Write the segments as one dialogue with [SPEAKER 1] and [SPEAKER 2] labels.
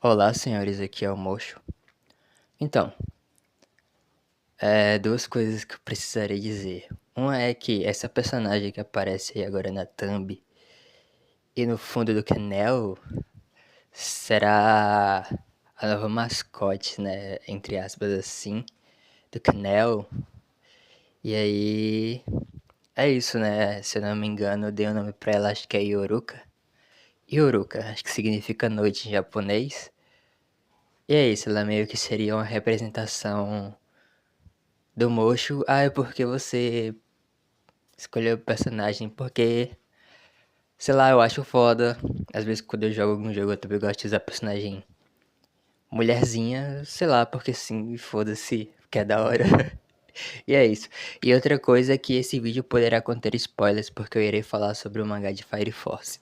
[SPEAKER 1] Olá, senhores, aqui é o Mocho. Então, duas coisas que eu precisaria dizer. Uma é que essa personagem que aparece aí agora na thumb e no fundo do canal será a nova mascote, né? Entre aspas assim, do canal. E aí, é isso, né? Se eu não me engano, eu dei o nome pra ela, acho que é Yoruka. Yoruka, acho que significa noite em japonês. E é isso, ela meio que seria uma representação do Mocho. Ah, é porque você escolher o personagem porque, sei lá, eu acho foda. Às vezes quando eu jogo algum jogo eu também gosto de usar personagem mulherzinha, sei lá, porque sim, foda-se, que é da hora. E é isso. E outra coisa é que esse vídeo poderá conter spoilers porque eu irei falar sobre o mangá de Fire Force,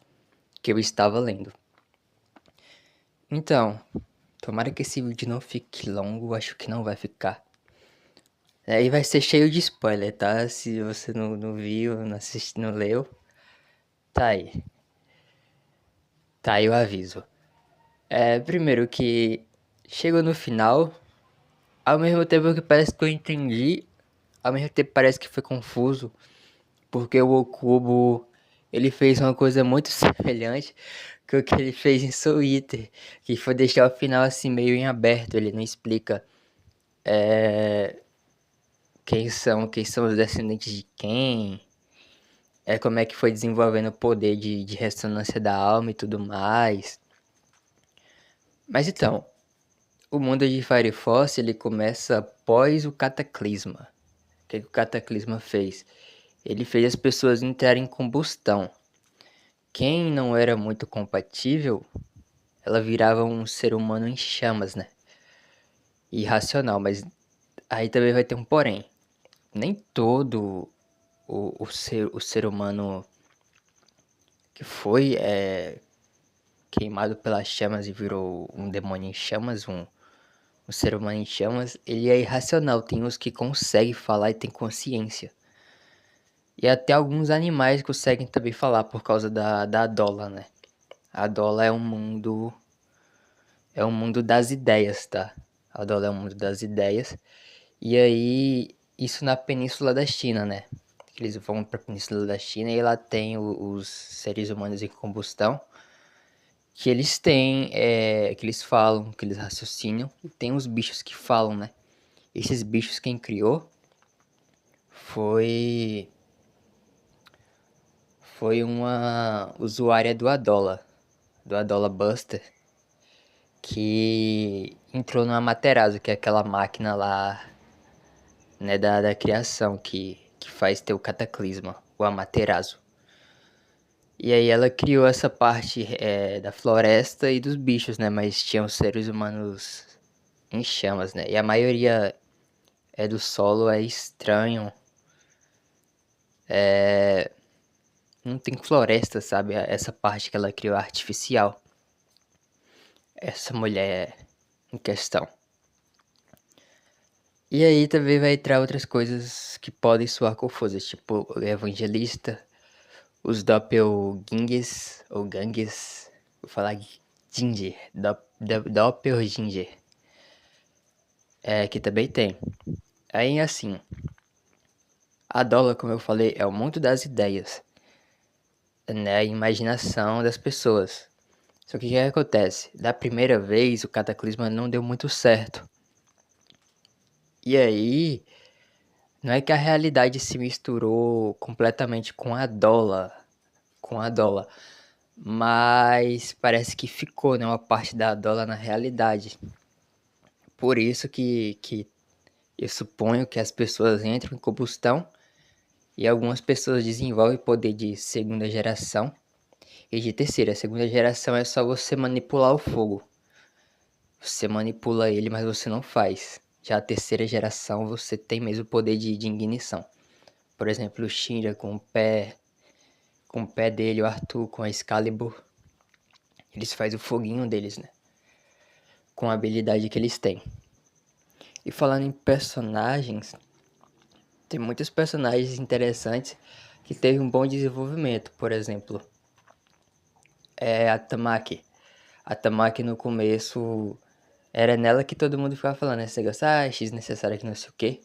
[SPEAKER 1] que eu estava lendo. Então, tomara que esse vídeo não fique longo, acho que não vai ficar. Aí vai ser cheio de spoiler, tá? Se você não viu, não assistiu, não leu, tá aí. Tá aí o aviso. Primeiro que chegou no final, ao mesmo tempo que parece que eu entendi, ao mesmo tempo parece que foi confuso, porque o Okubo, ele fez uma coisa muito semelhante que o que ele fez em Soul Eater, que foi deixar o final assim meio em aberto, ele não explica quem são os descendentes de quem, como é que foi desenvolvendo o poder de ressonância da alma e tudo mais. Mas então, o mundo de Fire Force ele começa após o Cataclisma. O que o Cataclisma fez? Ele fez as pessoas entrarem em combustão. Quem não era muito compatível, ela virava um ser humano em chamas, né? Irracional, mas aí também vai ter um porém. Nem todo o ser humano que foi queimado pelas chamas e virou um demônio em chamas, um ser humano em chamas, ele é irracional. Tem uns que conseguem falar e tem consciência. E até alguns animais conseguem também falar por causa da Dola, né? A Dola é um mundo das ideias, tá? A Dola é um mundo das ideias. E aí, isso na Península da China, né? Eles vão pra Península da China e lá tem os seres humanos em combustão. Que eles têm, que eles falam, que eles raciocinam. E tem os bichos que falam, né? Esses bichos quem criou foi foi uma usuária do Adola Buster, que entrou no Amaterasu, que é aquela máquina lá, né, da criação, que faz ter o cataclisma, o Amaterasu. E aí ela criou essa parte da floresta e dos bichos, né, mas tinham seres humanos em chamas, né, e a maioria do solo é estranho, não tem floresta, sabe, essa parte que ela criou é artificial, essa mulher em questão. E aí também vai entrar outras coisas que podem soar confusas, tipo o evangelista, os doppelgangers, ou gangues, vou falar ginger, doppelginger, que também tem. Aí assim, a Dola, como eu falei, é o mundo das ideias, né, a imaginação das pessoas. Só que o que acontece? Da primeira vez o cataclisma não deu muito certo. E aí, não é que a realidade se misturou completamente com a dólar, mas parece que ficou, né, uma parte da dólar na realidade. Por isso que eu suponho que as pessoas entram em combustão e algumas pessoas desenvolvem poder de segunda geração e de terceira. A segunda geração é só você manipular o fogo. Você manipula ele, mas você não faz. Já a terceira geração você tem mesmo o poder de ignição. Por exemplo, o Shinra com o pé dele, o Arthur com a Excalibur, eles fazem o foguinho deles, né? Com a habilidade que eles têm. E falando em personagens, tem muitos personagens interessantes que teve um bom desenvolvimento. Por exemplo, a Tamaki. A Tamaki no começo era nela que todo mundo ficava falando, né? Esse negócio, ah, X necessário que não sei o quê.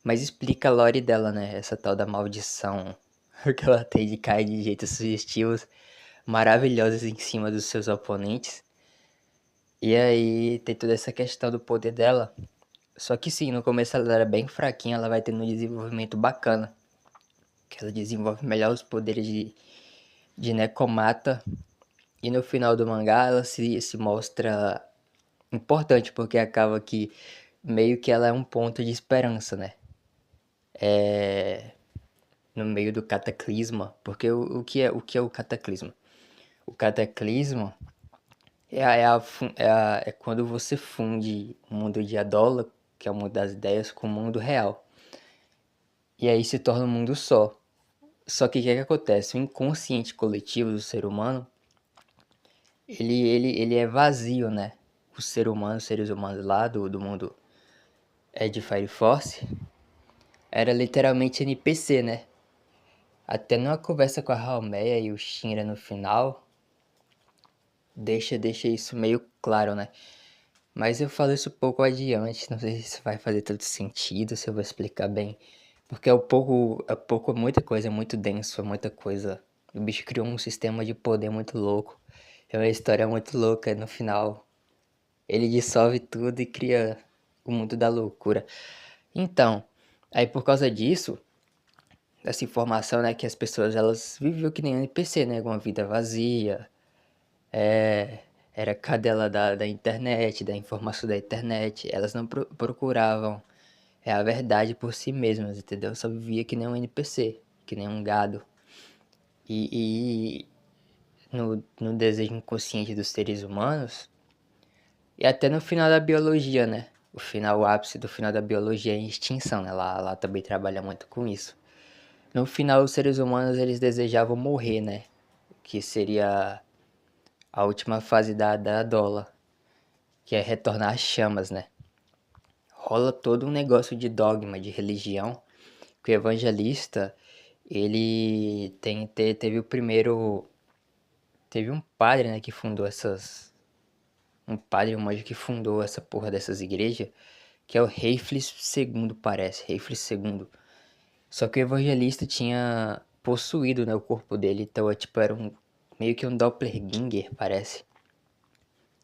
[SPEAKER 1] Mas explica a lore dela, né? Essa tal da maldição que ela tem de cair de jeitos sugestivos maravilhosos em cima dos seus oponentes. E aí tem toda essa questão do poder dela. Só que sim, no começo ela era bem fraquinha, ela vai tendo um desenvolvimento bacana. Que ela desenvolve melhor os poderes de Nekomata. E no final do mangá ela se mostra importante, porque acaba que meio que ela é um ponto de esperança, né? No meio do cataclisma. Porque o que é o cataclisma? O cataclisma é quando você funde o mundo de Adola, que é o mundo das ideias, com o mundo real. E aí se torna um mundo só. Só que o que acontece? O inconsciente coletivo do ser humano, ele é vazio, né? O ser humano, os seres humanos lá do mundo de Fire Force, era literalmente NPC, né? Até numa conversa com a Haomeia e o Shinra no final, deixa isso meio claro, né? Mas eu falo isso um pouco adiante, não sei se vai fazer todo sentido, se eu vou explicar bem. Porque é muita coisa, é muito denso, é muita coisa. O bicho criou um sistema de poder muito louco. É uma história muito louca, no final ele dissolve tudo e cria o mundo da loucura. Então, aí por causa disso, dessa informação, né, que as pessoas elas viviam que nem NPC, né, com uma vida vazia, era cadela da internet, da informação da internet. Elas não procuravam a verdade por si mesmas, entendeu? Só vivia que nem um NPC, que nem um gado. E no desejo inconsciente dos seres humanos, e até no final da biologia, né? O ápice do final da biologia é a extinção, né? Lá também trabalha muito com isso. No final, os seres humanos, eles desejavam morrer, né? Que seria a última fase da Dola, que é retornar às chamas, né? Rola todo um negócio de dogma, de religião, que o evangelista, ele teve o primeiro... Teve um padre, né, que fundou essas... Um padre, um monge que fundou essa porra dessas igrejas, que é o Heiflis II, parece, Heiflis II. Só que o evangelista tinha possuído, né, o corpo dele, então tipo, era meio que um doppelganger, parece.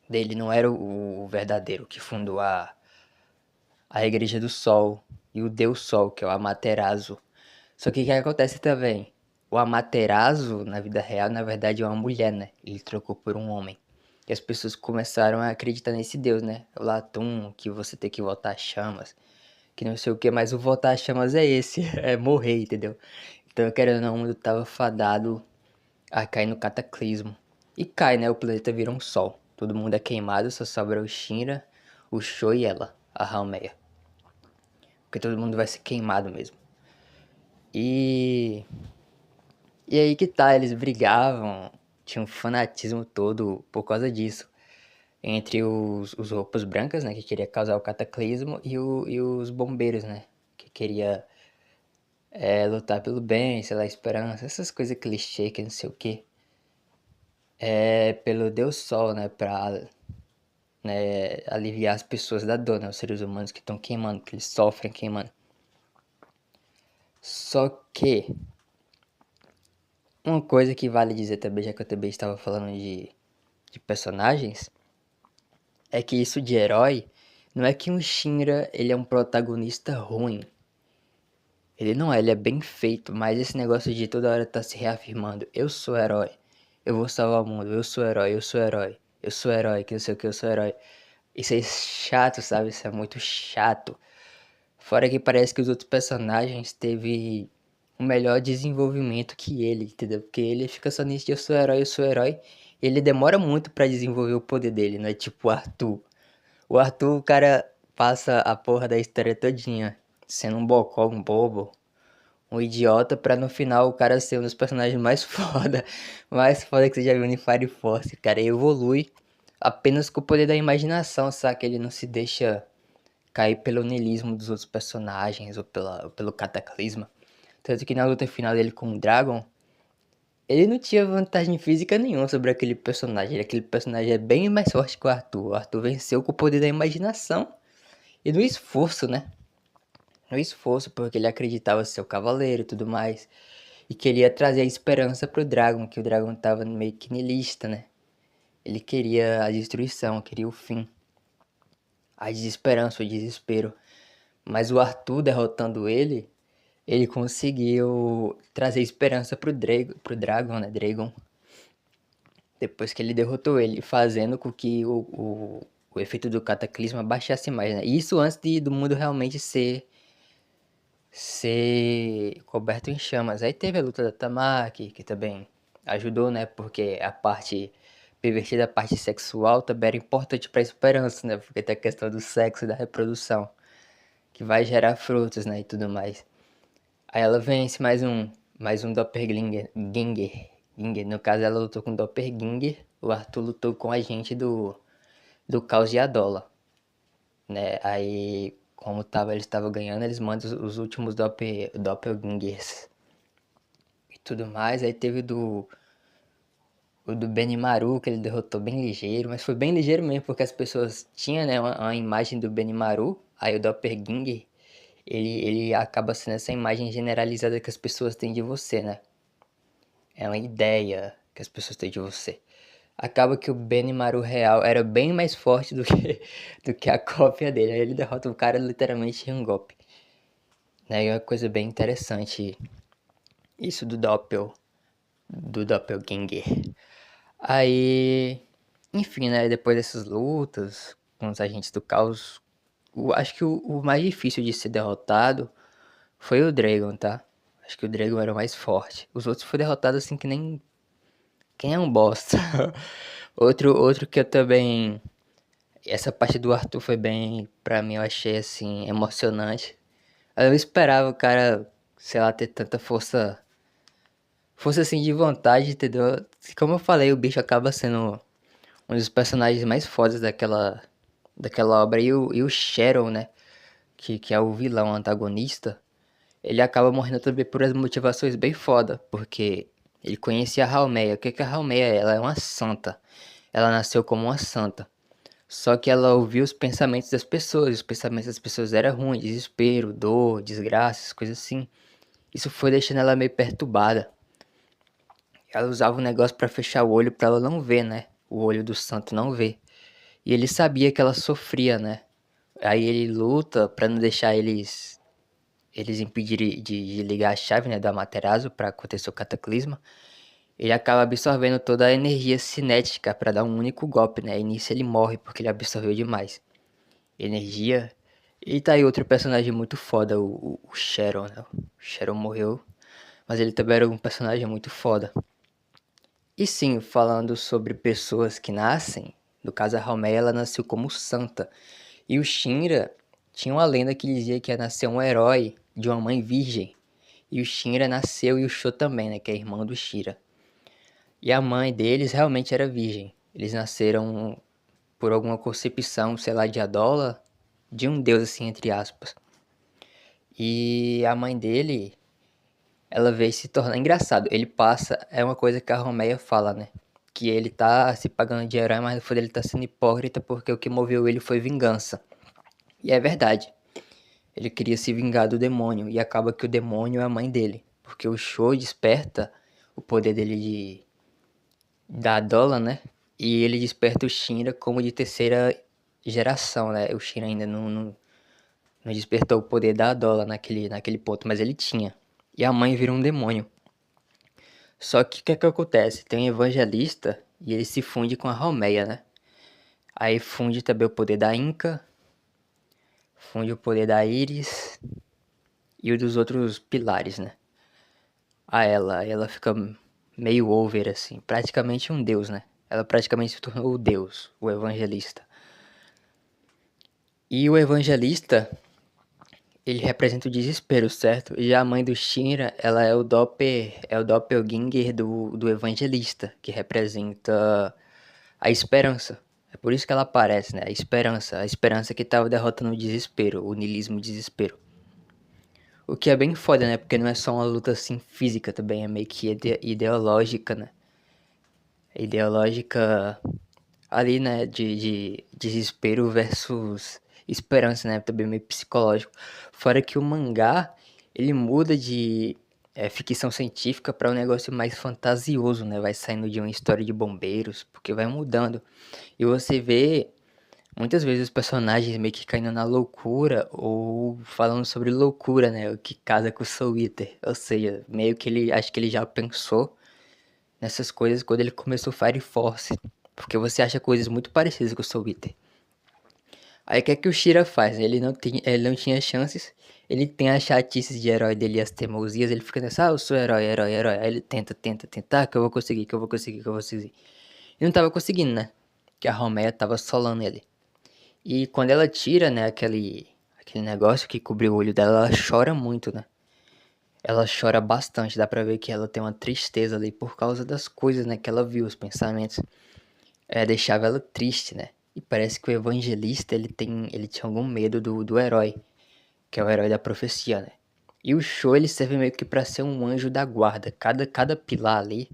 [SPEAKER 1] Dele não era o verdadeiro que fundou a Igreja do Sol e o Deus Sol, que é o Amaterasu. Só que o que acontece também? O Amaterasu, na vida real, na verdade é uma mulher, né? Ele trocou por um homem. E as pessoas começaram a acreditar nesse Deus, né? O Latum, que você tem que voltar às chamas, que não sei o que, mas o voltar às chamas é esse, é morrer, entendeu? Então, querendo ou não, o mundo tava fadado a cair no cataclismo. E cai, né? O planeta vira um sol. Todo mundo é queimado, só sobra o Shinra, o Sho e ela, a Haomeia. Porque todo mundo vai ser queimado mesmo. E... E aí que tá, eles brigavam, tinha um fanatismo todo por causa disso. Entre os roupas brancas, né, que queria causar o cataclismo, e os bombeiros, né, que queria lutar pelo bem, sei lá, esperança, essas coisas clichê, que não sei o que. Pelo Deus Sol, né, pra aliviar as pessoas da dor, né, os seres humanos que estão queimando, que eles sofrem queimando. Só que, uma coisa que vale dizer também, já que eu também estava falando de personagens, é que isso de herói, não é que um Shinra, ele é um protagonista ruim. Ele não é, ele é bem feito, mas esse negócio de toda hora tá se reafirmando, eu sou herói, eu vou salvar o mundo, eu sou herói, eu sou herói, eu sou herói, que não sei o que, eu sou herói. Isso é chato, sabe? Isso é muito chato. Fora que parece que os outros personagens teve um melhor desenvolvimento que ele, entendeu? Porque ele fica só nisso de eu sou herói, eu sou herói. E ele demora muito pra desenvolver o poder dele, não é tipo o Arthur. O Arthur, o cara passa a porra da história todinha sendo um bocó, um bobo, um idiota, pra no final o cara ser um dos personagens mais foda que você já viu em Fire Force. O cara evolui apenas com o poder da imaginação, sabe? Que ele não se deixa cair pelo niilismo dos outros personagens ou pelo cataclisma. Tanto que na luta final dele com o Dragon, Ele não tinha vantagem física nenhuma sobre aquele personagem. Aquele personagem é bem mais forte que o Arthur. O Arthur venceu com o poder da imaginação e do esforço, né? No esforço, porque ele acreditava ser o cavaleiro e tudo mais. E queria trazer a esperança pro Dragon, que o Dragon tava meio que niilista, né? Ele queria a destruição, queria o fim. A desesperança, o desespero. Mas o Arthur derrotando ele conseguiu trazer esperança pro Dragon, né? Dragon. Depois que ele derrotou ele, fazendo com que o efeito do cataclisma baixasse mais, né? Isso antes do mundo realmente ser coberto em chamas. Aí teve a luta da Tamaki, que também ajudou, né? Porque a parte pervertida, a parte sexual também era importante pra esperança, né? Porque tem a questão do sexo e da reprodução, que vai gerar frutos, né? E tudo mais. Aí ela vence mais um Doppelganger. No caso, ela lutou com o Doppelganger. O Arthur lutou com a gente do Caos de Adola, né? Aí, como eles estavam ganhando, eles mandam os últimos Doppelgangers e tudo mais. Aí teve o do Benimaru, que ele derrotou bem ligeiro, mas foi bem ligeiro mesmo, porque as pessoas tinham, né, uma imagem do Benimaru, aí o Doppelganger, ele acaba sendo essa imagem generalizada que as pessoas têm de você, né? É uma ideia que as pessoas têm de você. Acaba que o Benimaru real era bem mais forte do que a cópia dele. Aí ele derrota o cara literalmente em um golpe. Né? E é uma coisa bem interessante isso do Doppelganger. Aí, enfim, né? Depois dessas lutas com os agentes do caos, acho que o mais difícil de ser derrotado foi o Dragon, tá? Acho que o Dragon era o mais forte. Os outros foram derrotados assim que nem quem é um bosta. Outro que eu também. Essa parte do Arthur foi bem. Pra mim, eu achei assim. Emocionante. Eu não esperava o cara, sei lá, ter tanta força. Força assim de vontade, entendeu? Como eu falei, o bicho acaba sendo um dos personagens mais fodas daquela obra. E o Sharon, né? Que é o vilão antagonista. Ele acaba morrendo também por as motivações bem foda. Porque ele conhecia a Halmeia. O que a Halmeia é? Ela é uma santa. Ela nasceu como uma santa. Só que ela ouviu os pensamentos das pessoas. E os pensamentos das pessoas eram ruins. Desespero, dor, desgraças, coisas assim. Isso foi deixando ela meio perturbada. Ela usava um negócio pra fechar o olho pra ela não ver, né? O olho do santo não ver. E ele sabia que ela sofria, né? Aí ele luta pra não deixar eles impedirem de ligar a chave, né, do Amaterasu pra acontecer o cataclisma. Ele acaba absorvendo toda a energia cinética pra dar um único golpe, né? E nisso ele morre porque ele absorveu demais energia. E tá aí outro personagem muito foda, o Sharon, né? O Sharon morreu, mas ele também era um personagem muito foda. E sim, falando sobre pessoas que nascem, no caso a Haumea, ela nasceu como santa. E o Shinra tinha uma lenda que dizia que ia nascer um herói de uma mãe virgem. E o Shinra nasceu e o Sho também, né? Que é irmão do Shira. E a mãe deles realmente era virgem. Eles nasceram por alguma concepção, sei lá, de Adola, de um deus assim, entre aspas. E a mãe dele, ela veio se tornar engraçado. Ele passa, é uma coisa que a Romeia fala, né? Que ele tá se pagando de herói, mas no fundo ele tá sendo hipócrita porque o que moveu ele foi vingança. E é verdade. Ele queria se vingar do demônio e acaba que o demônio é a mãe dele, porque o Sho desperta o poder dele da Dola, né? E ele desperta o Shinra como de terceira geração, né? O Shinra ainda não despertou o poder da Adola naquele ponto, mas ele tinha. E a mãe vira um demônio. Só que o que é que acontece? Tem um evangelista e ele se funde com a Romeia, né? Aí funde também o poder da Inca, funde o poder da Iris e o dos outros pilares, né? Ela fica meio over assim, praticamente um deus, né? Ela praticamente se tornou o deus, o evangelista. E o evangelista, ele representa o desespero, certo? E a mãe do Shinra, ela é o doppelganger do evangelista, que representa a esperança. É por isso que ela aparece, né? A esperança que estava derrotando o desespero, o niilismo, o desespero. O que é bem foda, né? Porque não é só uma luta assim física também, é meio que ideológica, né? Ideológica ali, né? De desespero versus esperança, né? Também meio psicológico. Fora que o mangá, ele muda de ficção científica para um negócio mais fantasioso, né? Vai saindo de uma história de bombeiros, porque vai mudando. E você vê muitas vezes os personagens meio que caindo na loucura ou falando sobre loucura, né? O que casa com o Soul Eater. Ou seja, meio que ele, acho que ele já pensou nessas coisas quando ele começou Fire Force. Porque você acha coisas muito parecidas com o Soul Eater. Aí o que é que o Shira faz? Ele não tinha chances. Ele tem as chatices de herói dele e as teimosias. Ele fica nessa, eu sou herói, herói, herói. Aí ele tenta, que eu vou conseguir, que eu vou conseguir, que eu vou conseguir. E não tava conseguindo, né? Que a Romeia tava solando ele. E quando ela tira, né, aquele negócio que cobriu o olho dela, ela chora muito, né? Ela chora bastante, dá pra ver que ela tem uma tristeza ali por causa das coisas, né, que ela viu, os pensamentos. Deixava ela triste, né? E parece que o evangelista, ele tinha algum medo do herói, que é o herói da profecia, né? E o Sho, ele serve meio que pra ser um anjo da guarda. Cada pilar ali,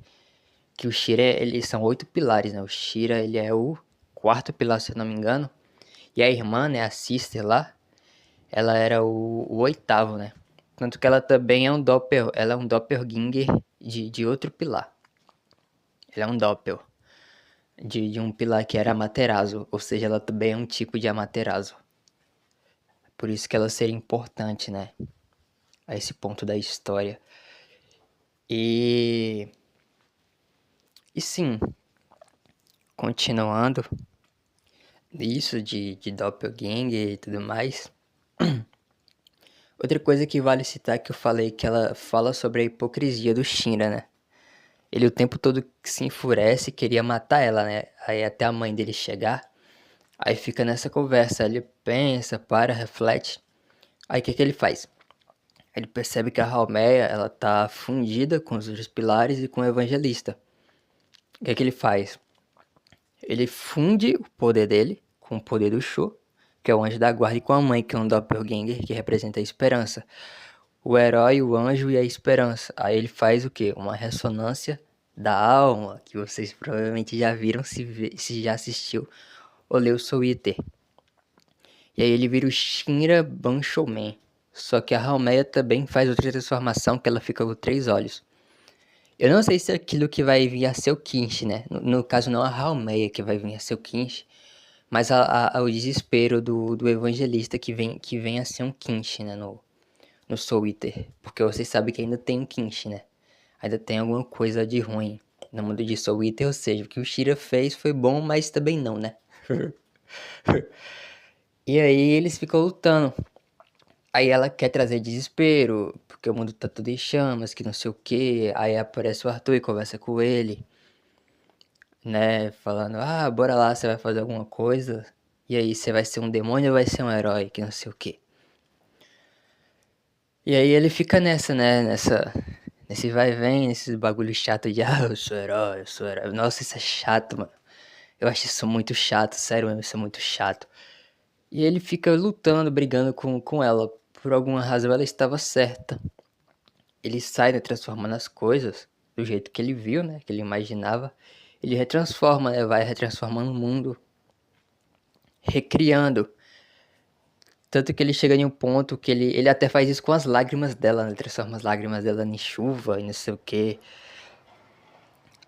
[SPEAKER 1] que o Shira, eles são 8 pilares, né? O Shira, ele é o quarto pilar, se eu não me engano. E a irmã, né, a sister lá, ela era o oitavo, né? Tanto que ela também é ela é um doppelganger de outro pilar. Ela é um doppel de um pilar que era Amaterasu, ou seja, ela também é um tipo de Amaterasu. Por isso que ela seria importante, né? A esse ponto da história. E... E sim, continuando isso de doppelganger e tudo mais... Outra coisa que vale citar que eu falei que ela fala sobre a hipocrisia do Shinra, né? Ele o tempo todo se enfurece e queria matar ela, né? Aí até a mãe dele chegar. Aí fica nessa conversa. Ele pensa, para, reflete. Aí o que que ele faz? Ele percebe que a Halmeia, ela tá fundida com os outros pilares e com o evangelista. O que que ele faz? Ele funde o poder dele com o poder do Sho, que é o anjo da guarda, e com a mãe, que é um doppelganger, que representa a esperança. O herói, o anjo e a esperança. Aí ele faz o quê? Uma ressonância da alma, que vocês provavelmente já viram se já assistiu ou leu Soul Eater. E aí ele vira o Shinra Banshouman. Só que a Halmeia também faz outra transformação que ela fica com 3 olhos. Eu não sei se é aquilo que vai vir a ser o Kinshi, né? No caso não a Halmeia que vai vir a ser o Kinshi, mas o desespero do evangelista que vem a ser um Kinshi, né? No Soul Eater. Porque vocês sabem que ainda tem um Kinshi, né? Ainda tem alguma coisa de ruim no mundo de Soul Eater, ou seja, o que o Shira fez foi bom, mas também não, né? E aí eles ficam lutando. Aí ela quer trazer desespero, porque o mundo tá tudo em chamas, que não sei o que. Aí aparece o Arthur e conversa com ele, né? Falando, bora lá, você vai fazer alguma coisa. E aí, você vai ser um demônio ou vai ser um herói, que não sei o que. E aí ele fica nessa, né? Nesse vai e vem, nesses bagulho chato de, eu sou herói, eu sou herói. Nossa, isso é chato, mano. Eu acho isso muito chato, sério mesmo, isso é muito chato. E ele fica lutando, brigando com ela. Por alguma razão ela estava certa. Ele sai, né, transformando as coisas do jeito que ele viu, né? Que ele imaginava. Ele retransforma, né? Vai retransformando o mundo. Recriando. Tanto que ele chega em um ponto que ele até faz isso com as lágrimas dela, né? Ele transforma as lágrimas dela em chuva e não sei o que.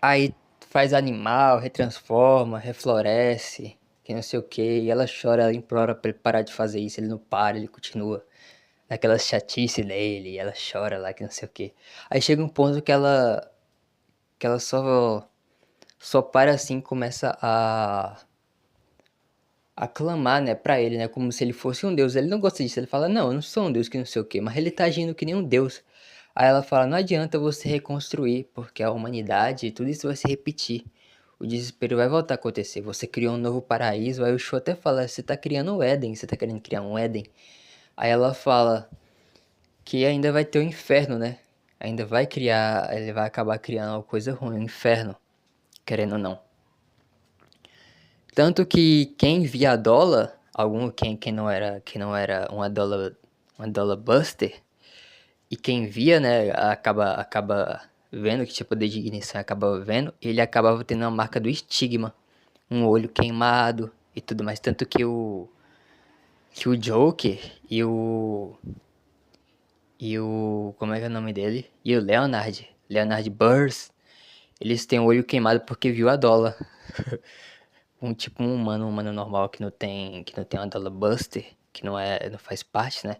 [SPEAKER 1] Aí faz animal, retransforma, refloresce, que não sei o que. E ela chora, ela implora pra ele parar de fazer isso. Ele não para, ele continua naquela chatice dele. Ela chora lá, que não sei o que. Aí chega um ponto que ela só para assim e começa a clamar, né, pra ele, né, como se ele fosse um deus. Ele não gosta disso, ele fala, não, eu não sou um deus que não sei o que, mas ele tá agindo que nem um deus. Aí ela fala, não adianta você reconstruir, porque a humanidade, tudo isso vai se repetir. O desespero vai voltar a acontecer. Você criou um novo paraíso, aí o Shu até fala, você tá criando o Éden, você tá querendo criar um Éden. Aí ela fala que ainda vai ter o inferno, né? Ainda vai criar, ele vai acabar criando uma coisa ruim, o inferno, querendo ou não. Tanto que quem via a Dola, quem não era uma Dola Buster, E quem via, né, acaba vendo que tinha poder de ignição, acaba vendo, ele acabava tendo a marca do estigma, um olho queimado e tudo mais, tanto que o Joker e o como é que é o nome dele? E o Leonard Burns, eles têm o olho queimado porque viu a Dola. Um humano normal que não tem uma Dola Buster, que não faz parte, né,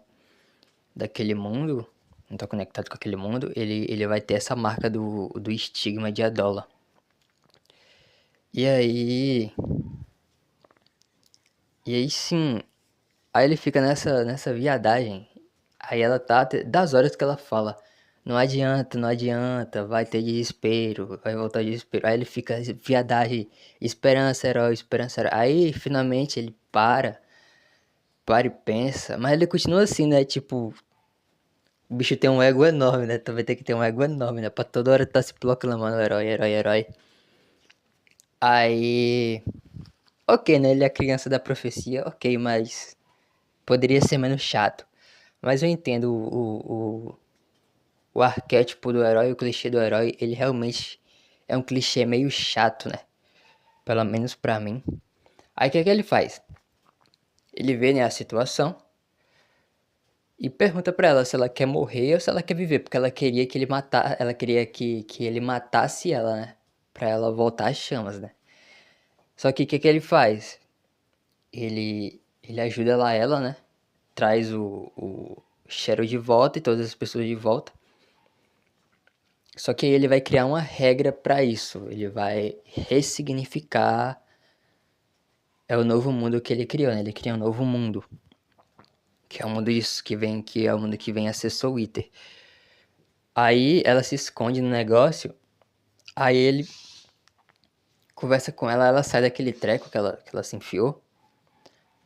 [SPEAKER 1] daquele mundo, não tá conectado com aquele mundo, ele vai ter essa marca do estigma de Adola. E aí. E aí sim. Aí ele fica nessa viadagem. Aí ela tá das horas que ela fala. Não adianta, não adianta, vai ter desespero, vai voltar desespero. Aí ele fica viadagem, esperança, herói. Aí finalmente ele para e pensa. Mas ele continua assim, né? Tipo, o bicho tem um ego enorme, né? Tu vai ter que ter um ego enorme, né? Pra toda hora tá se proclamando herói, herói, herói. Aí. Ok, né? Ele é a criança da profecia, ok, mas poderia ser menos chato. Mas eu entendo o arquétipo do herói, o clichê do herói, ele realmente é um clichê meio chato, né? Pelo menos pra mim. Aí o que é que ele faz? Ele vê, né, a situação e pergunta pra ela se ela quer morrer ou se ela quer viver, porque ela queria que ele matasse, ela queria que ele matasse ela, né? Pra ela voltar às chamas, né? Só que o que é que ele faz? Ele ajuda lá ela, né? Traz o Cheryl de volta e todas as pessoas de volta. Só que aí ele vai criar uma regra pra isso. Ele vai ressignificar o novo mundo que ele criou, né? Ele cria um novo mundo, que é o mundo isso que é o mundo que vem a ser Soul Eater. Aí ela se esconde no negócio, aí ele conversa com ela, ela sai daquele treco que ela se enfiou.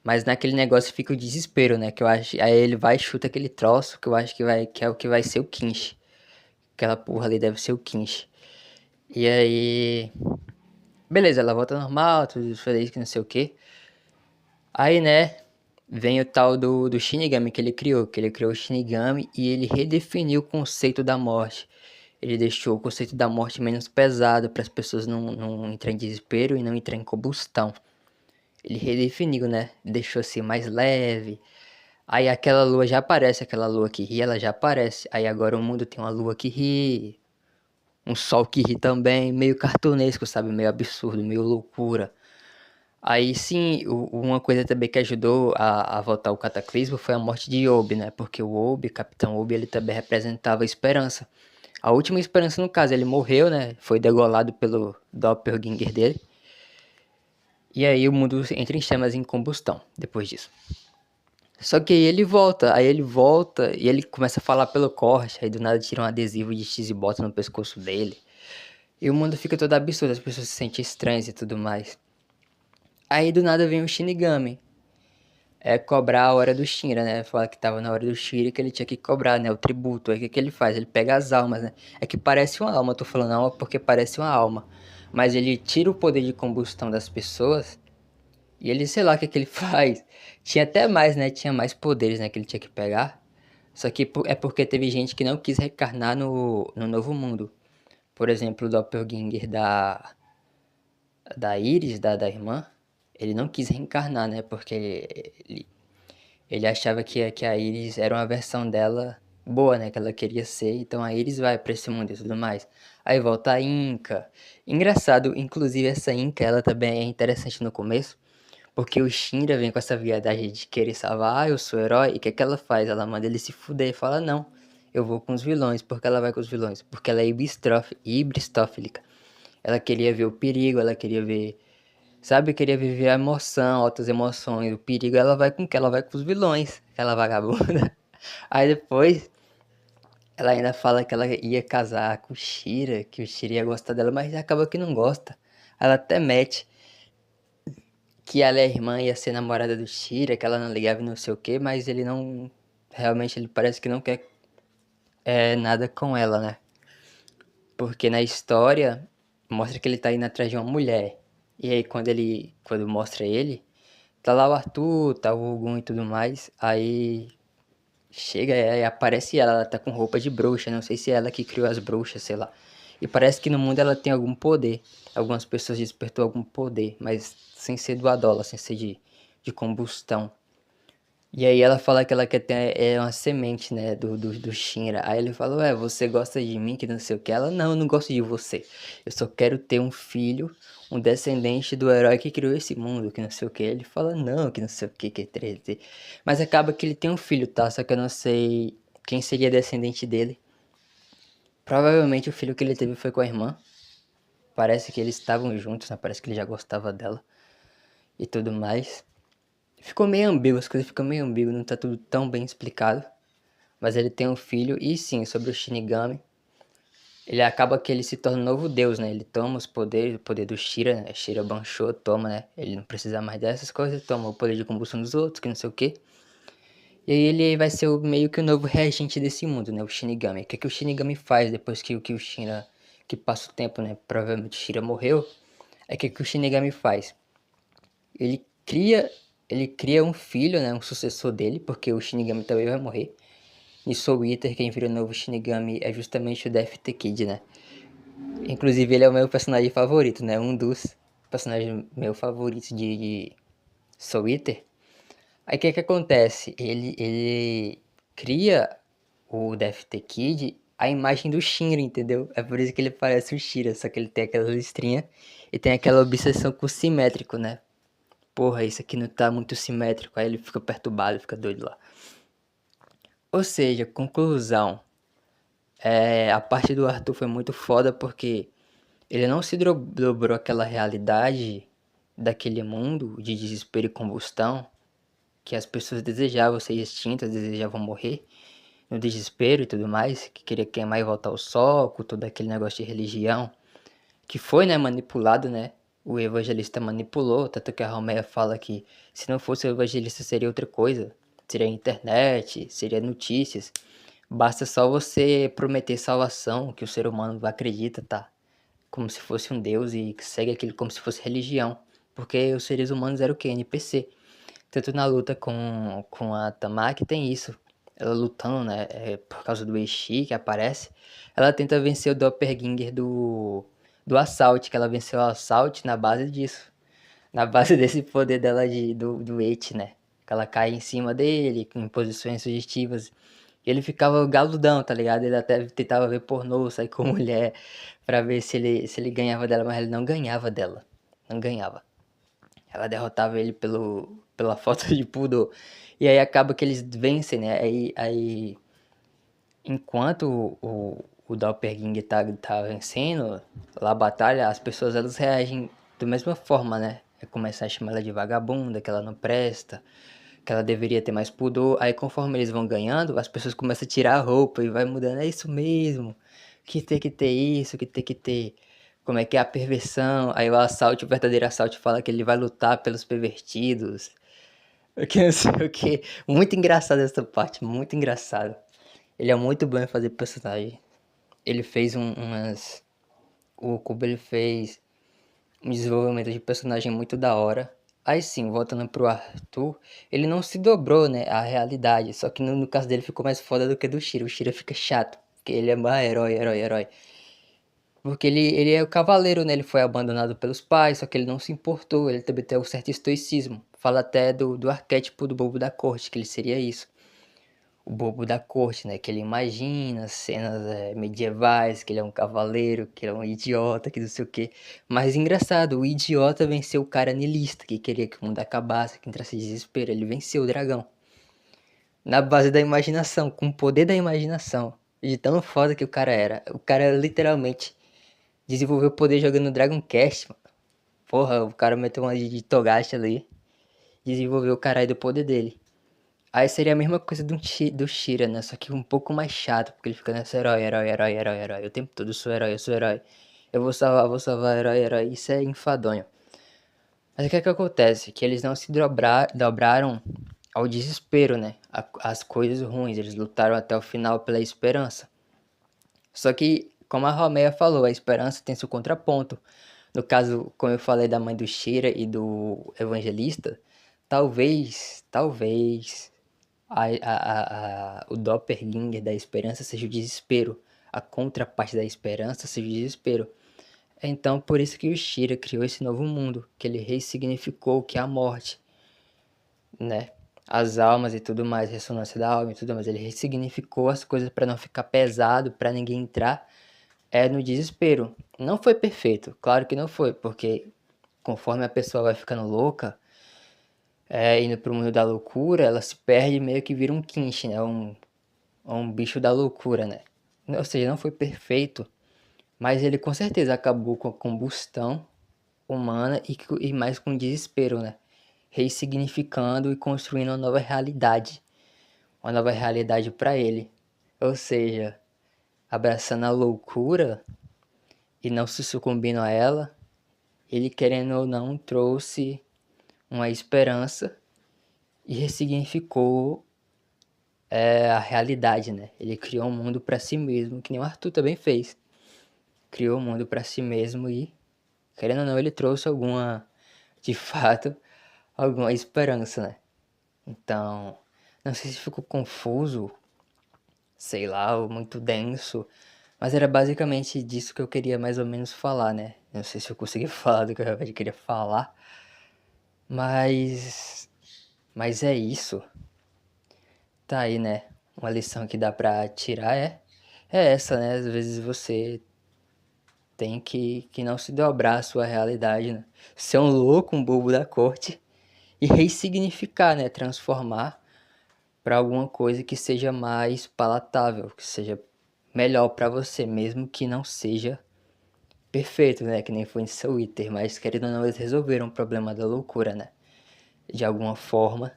[SPEAKER 1] Mas naquele negócio fica o desespero, né? Que eu acho. Aí ele vai e chuta aquele troço que eu acho que é o que vai ser o Kinch. Aquela porra ali deve ser o Kinch. E aí. Beleza, ela volta normal, tudo feliz que não sei o que. Aí, né, vem o tal do Shinigami que ele criou o Shinigami e ele redefiniu o conceito da morte. Ele deixou o conceito da morte menos pesado para as pessoas não entrarem em desespero e não entrarem em combustão. Ele redefiniu, né? Deixou assim mais leve. Aí aquela lua já aparece, aquela lua que ri, ela já aparece. Aí agora o mundo tem uma lua que ri, um sol que ri também, meio cartunesco, sabe? Meio absurdo, meio loucura. Aí sim, uma coisa também que ajudou a voltar o Cataclismo foi a morte de Obi, né? Porque o Obi, Capitão Obi, ele também representava a esperança. A última esperança no caso, ele morreu, né? Foi degolado pelo doppelganger dele. E aí o mundo entra em chamas em combustão depois disso. Só que aí ele volta e ele começa a falar pelo corte, aí do nada tira um adesivo de X e bota no pescoço dele. E o mundo fica todo absurdo, as pessoas se sentem estranhas e tudo mais. Aí do nada vem o Shinigami, cobrar a hora do Shinra, né? Fala que tava na hora do Shinra e que ele tinha que cobrar, né? O tributo. Aí o que, que ele faz? Ele pega as almas, né? É que parece uma alma, eu tô falando alma porque parece uma alma. Mas ele tira o poder de combustão das pessoas e ele, sei lá o que, que ele faz. Tinha até mais, né? Tinha mais poderes, né? Que ele tinha que pegar. Só que é porque teve gente que não quis reencarnar no Novo Mundo. Por exemplo, o Doppelganger da Iris, da irmã. Ele não quis reencarnar, né? Porque ele achava que a Iris era uma versão dela boa, né? Que ela queria ser. Então a Iris vai pra esse mundo e tudo mais. Aí volta a Inca. Engraçado, inclusive essa Inca, ela também é interessante no começo. Porque o Shinra vem com essa viadagem de querer salvar, eu sou herói. E o que é que ela faz? Ela manda ele se fuder e fala, não, eu vou com os vilões. Por que ela vai com os vilões? Porque ela é ibristófilica. Ela queria ver o perigo, ela queria ver, sabe, queria viver a emoção, altas emoções, o perigo, ela vai com o que? Ela vai com os vilões, aquela vagabunda. Aí depois, ela ainda fala que ela ia casar com o Shira, que o Shira ia gostar dela, mas acaba que não gosta. Ela até mete que ela é irmã, ia ser namorada do Shira, que ela não ligava e não sei o que, mas ele não, realmente ele parece que não quer nada com ela, né? Porque na história mostra que ele tá indo atrás de uma mulher. E aí quando mostra ele, tá lá o Arthur, tá o Ogum e tudo mais. Aí chega e aparece ela tá com roupa de bruxa, não sei se é ela que criou as bruxas, sei lá. E parece que no mundo ela tem algum poder. Algumas pessoas despertou algum poder, mas sem ser do Adola, sem ser de combustão. E aí ela fala que ela quer ter uma semente, né, do Shinra. Aí ele fala, ué, você gosta de mim, que não sei o que. Ela, não, eu não gosto de você. Eu só quero ter um filho, um descendente do herói que criou esse mundo, que não sei o que. Ele fala, não, que não sei o que é 3D. Mas acaba que ele tem um filho, tá? Só que eu não sei quem seria descendente dele. Provavelmente o filho que ele teve foi com a irmã. Parece que eles estavam juntos, né? Parece que ele já gostava dela e tudo mais. Ficou meio ambíguo, as coisas ficam meio ambíguo, não tá tudo tão bem explicado. Mas ele tem um filho, e sim, sobre o Shinigami, ele acaba que ele se torna um novo deus, né? Ele toma os poderes, o poder do Shira, né? Shira Bansho toma, né? Ele não precisa mais dessas coisas, toma o poder de combustão dos outros, que não sei o quê. E aí ele vai ser meio que o novo regente desse mundo, né? O Shinigami. O que, que o Shinigami faz depois que o Shira, que passa o tempo, né? Provavelmente o Shira morreu. É que o Shinigami faz? Ele cria, ele cria um filho, né? Um sucessor dele, porque o Shinigami também vai morrer. Em Soul Eater, quem vira o novo Shinigami é justamente o Death the Kid, né? Inclusive, ele é o meu personagem favorito, né? Um dos personagens meu favoritos de Soul Eater. Aí o que que acontece? Ele cria o Death the Kid a imagem do Shinra, entendeu? É por isso que ele parece o Shira, só que ele tem aquela listrinha e tem aquela obsessão com o simétrico, né? Porra, isso aqui não tá muito simétrico. Aí ele fica perturbado, fica doido lá. Ou seja, conclusão. A parte do Arthur foi muito foda porque ele não se dobrou aquela realidade daquele mundo de desespero e combustão que as pessoas desejavam ser extintas, desejavam morrer no desespero e tudo mais, que queria queimar e voltar ao sol, com todo aquele negócio de religião, que foi, né, manipulado, né? O evangelista manipulou, tanto que a Romeia fala que se não fosse o evangelista seria outra coisa, seria internet, seria notícias. Basta só você prometer salvação, que o ser humano acredita, tá? Como se fosse um deus e segue aquilo como se fosse religião. Porque os seres humanos eram o que? NPC. Tanto na luta com a Tamaki tem isso. Ela lutando, né? Por causa do Eishi que aparece. Ela tenta vencer o Doppelganger do Assault, que ela venceu o Assault na base disso. Na base desse poder dela do Eichi, né? Que ela cai em cima dele, em posições sugestivas. E ele ficava galudão, tá ligado? Ele até tentava ver pornô, sair com mulher, pra ver se ele ganhava dela, mas ele não ganhava dela. Não ganhava. Ela derrotava ele pela falta de pudor. E aí acaba que eles vencem, né? Aí enquanto o Doppelganger tá vencendo lá a batalha, as pessoas elas reagem da mesma forma, né? É começar a chamar ela de vagabunda, que ela não presta, que ela deveria ter mais pudor. Aí conforme eles vão ganhando, as pessoas começam a tirar a roupa e vai mudando. É isso mesmo, que ter isso, que tem que ter. Como é que é a perversão? Aí o assalto, o verdadeiro assalto fala que ele vai lutar pelos pervertidos. Que não sei o que. Muito engraçado essa parte, muito engraçado. Ele é muito bom em fazer personagem. Ele fez umas. O Kubo ele fez um desenvolvimento de personagem muito da hora. Aí sim, voltando pro Arthur, ele não se dobrou, né, à realidade. Só que no caso dele ficou mais foda do que do Shira. O Shira fica chato, porque ele é mais herói. Porque ele é o cavaleiro, né? Ele foi abandonado pelos pais, só que ele não se importou. Ele também tem um certo estoicismo. Fala até do arquétipo do bobo da corte, que ele seria isso. O bobo da corte, né? Que ele imagina cenas medievais, que ele é um cavaleiro, que ele é um idiota, que não sei o quê. Mas engraçado, o idiota venceu o cara niilista, que queria que o mundo acabasse, que entrasse em desespero. Ele venceu o dragão. Na base da imaginação, com o poder da imaginação. De tão foda que o cara era. O cara literalmente desenvolveu poder jogando Dragon Quest, mano. Porra, o cara meteu uma de Togashi ali. Desenvolveu o caralho do poder dele. Aí seria a mesma coisa do Shira, né? Só que um pouco mais chato, porque ele fica nessa herói. O tempo todo, eu sou herói. Vou salvar, herói. Isso é enfadonho. Mas o que é que acontece? Que eles não se dobraram ao desespero, né? As coisas ruins. Eles lutaram até o final pela esperança. Só que, como a Romeia falou, a esperança tem seu contraponto. No caso, como eu falei da mãe do Shira e do evangelista, talvez o doppelganger da esperança seja o desespero, a contraparte da esperança seja o desespero. Então, por isso que o Shira criou esse novo mundo, que ele ressignificou o que é a morte, né? As almas e tudo mais, ressonância da alma e tudo mais. Ele ressignificou as coisas para não ficar pesado, para ninguém entrar no desespero. Não foi perfeito, claro que não foi, porque conforme a pessoa vai ficando louca, indo pro mundo da loucura, ela se perde e meio que vira um Kinshi, né? Um bicho da loucura, né? Ou seja, não foi perfeito, mas ele com certeza acabou com a combustão humana e mais com desespero, né? Ressignificando e construindo uma nova realidade. Uma nova realidade para ele. Ou seja, abraçando a loucura e não se sucumbindo a ela, ele querendo ou não trouxe uma esperança e ressignificou a realidade, né? Ele criou um mundo para si mesmo, que nem o Arthur também fez. Criou um mundo para si mesmo e, querendo ou não, ele trouxe de fato, alguma esperança, né? Então, não sei se ficou confuso, sei lá, ou muito denso, mas era basicamente disso que eu queria mais ou menos falar, né? Não sei se eu consegui falar do que eu realmente queria falar, mas é isso. Tá aí, né? Uma lição que dá pra tirar é essa, né? Às vezes você tem que não se dobrar à sua realidade, né? Ser um louco, um bobo da corte e ressignificar, né? Transformar para alguma coisa que seja mais palatável, que seja melhor para você, mesmo que não seja perfeito, né? Que nem foi em Soul Eater, mas querendo ou não, eles resolveram o problema da loucura, né? De alguma forma,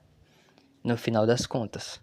[SPEAKER 1] no final das contas.